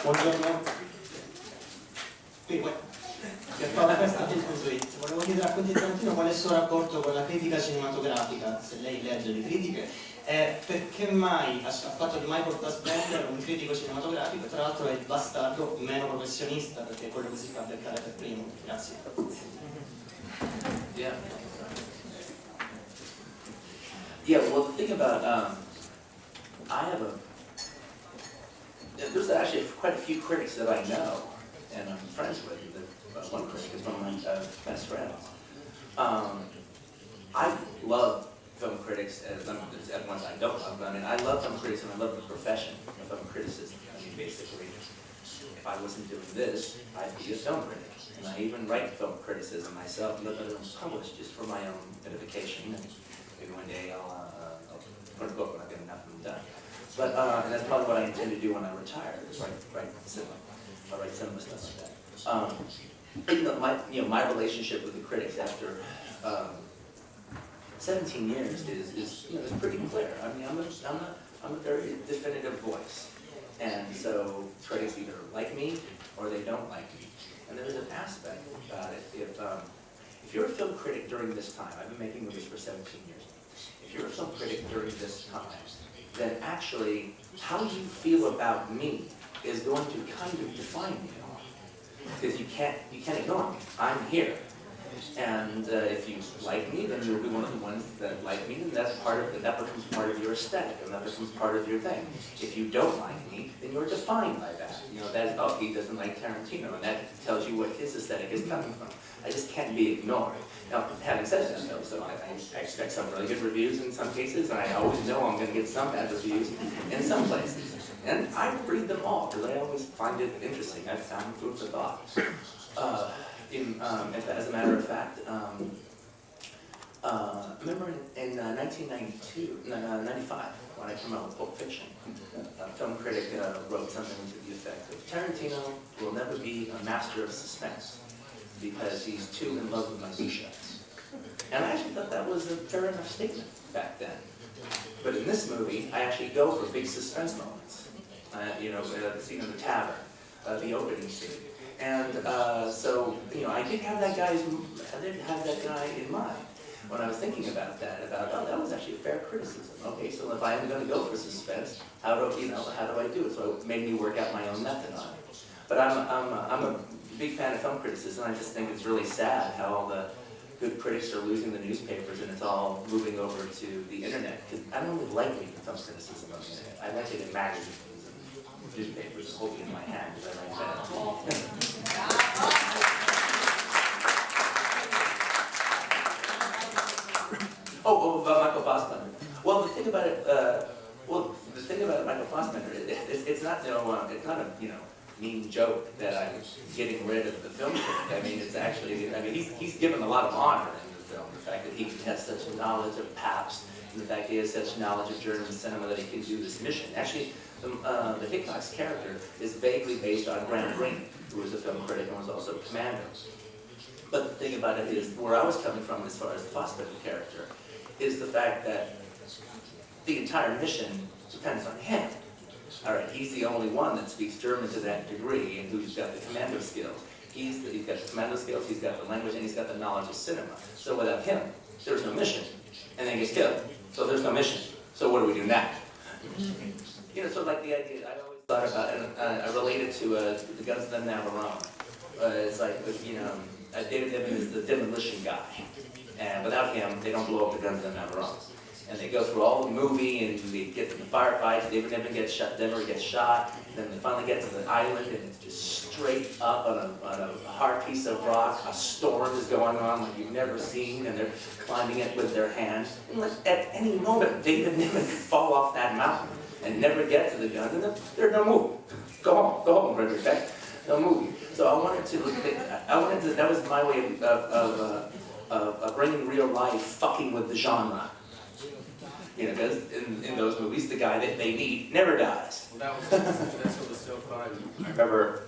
Buongiorno. Volevo chiedere a Conte Tarantino qual è il suo rapporto con la critica cinematografica, se lei legge le critiche, e perché mai ha fatto di Michael Fassbender un critico cinematografico, tra l'altro è il bastardo meno professionista, perché è quello che si fa beccare per primo. Grazie. Yeah. Yeah, well, the thing about, there's actually quite a few critics that I know, and I'm friends with. One critic is one of my best friends. I love film critics, as ones I don't love. I mean, I love film critics and I love the profession of film criticism. I mean, basically, if I wasn't doing this, I'd be a film critic. And I even write film criticism myself, and let them publish just for my own edification. And maybe one day I'll put a book when I get enough of them done. But and that's probably what I intend to do when I retire, is write cinema. I'll write cinema stuff like that. My relationship with the critics after 17 years is pretty clear. I mean, I'm a very definitive voice, and so critics either like me or they don't like me. And there's an aspect about it. If you're a film critic during this time, I've been making movies for 17 years. If you're a film critic during this time, then actually how you feel about me is going to kind of define me. Because you can't ignore me. I'm here, and if you like me, then you'll be one of the ones that like me, and that becomes part of your aesthetic, and that becomes part of your thing. If you don't like me, then you're defined by that. You know, that's he doesn't like Tarantino, and that tells you what his aesthetic is coming from. I just can't be ignored. Now, having said that, though, so I expect some really good reviews in some cases, and I always know I'm going to get some bad reviews in some places. And I read them all, because I always find it interesting. I found food for thought. As a matter of fact, I remember in 1995, when I came out with Pulp Fiction, a film critic wrote something to the effect of, Tarantino will never be a master of suspense, because he's too in love with minutia. And I actually thought that was a fair enough statement back then. But in this movie, I actually go for big suspense moments. The scene in the tavern, the opening scene. And so, I did have that guy in mind when I was thinking about that, that was actually a fair criticism. Okay, so if I am going to go for suspense, how do I do it? So it made me work out my own method on it. But I'm a big fan of film criticism. I just think it's really sad how all the good critics are losing the newspapers and it's all moving over to the internet. Because I don't really like reading film criticism on the internet. I like it in magazines and newspapers, holding it in my hand because I like that. About Michael Fassbender. Well, the thing about it, Michael Fassbender, it's not a mean joke that I'm getting rid of the film critic. I mean, it's actually, he's given a lot of honor in the film. The fact that he has such knowledge of Pabst, and the fact that he has such knowledge of German cinema that he can do this mission. Actually, the Hickok's character is vaguely based on Graham Greene, who was a film critic and was also Commando. But the thing about it is, where I was coming from as far as the Fassbender character, is the fact that the entire mission depends on him. All right, he's the only one that speaks German to that degree and who's got the commando skills. He's got the commando skills, he's got the language, and he's got the knowledge of cinema. So without him, there's no mission. And then he gets killed. So there's no mission. So what do we do now? So like the idea, I always thought about it, and I relate it to the Guns of the Navarone. It's like, David Niven is the demolition guy. And without him, they don't blow up the Guns of the Navarone. And they go through all the movie, and they get to the firefight. David Niven gets shot, Denver gets shot. Then they finally get to the island, and it's just straight up on a hard piece of rock. A storm is going on like you've never seen, and they're climbing it with their hands. And at any moment, David Niven could fall off that mountain and never get to the gun, and there's no movie. Go home, Frederick Beck. No movie. So that was my way of bringing real life, fucking with the genre. Because in those movies, the guy that they need never dies. Well, that's what was so fun.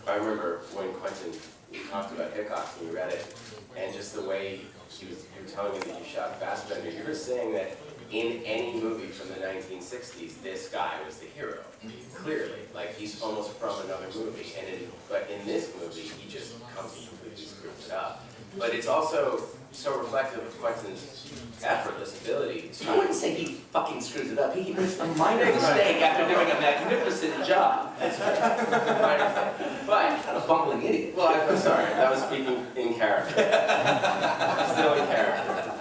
I remember when Quentin, you talked about Hickok and you read it, and just the way you were telling me that you shot Fassbender, you were saying that in any movie from the 1960s, this guy was the hero. Clearly, like he's almost from another movie. But in this movie, he just comes and completely screws it up. But it's also so reflective of Quentin's effortless ability to... I wouldn't say he fucking screws it up. He makes a minor mistake after doing a magnificent job. That's right. Minor mistake. But... Not a bumbling idiot. Well, I'm sorry. That was speaking in character. Still in character.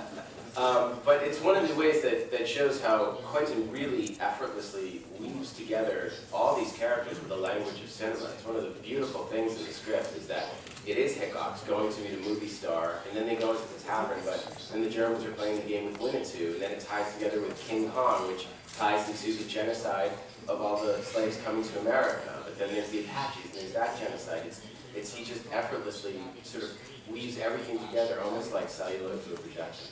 But it's one of the ways that shows how Quentin really effortlessly weaves together all these characters with the language of cinema. It's one of the beautiful things in the script is that it is Hickox going to meet a movie star, and then they go into the tavern, but then the Germans are playing the game with Winnetou, and then it ties together with King Kong, which ties into the genocide of all the slaves coming to America. But then there's the Apaches, and there's that genocide. He just effortlessly sort of weaves everything together, almost like celluloid to a projector.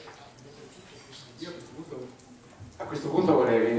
A questo punto vorrei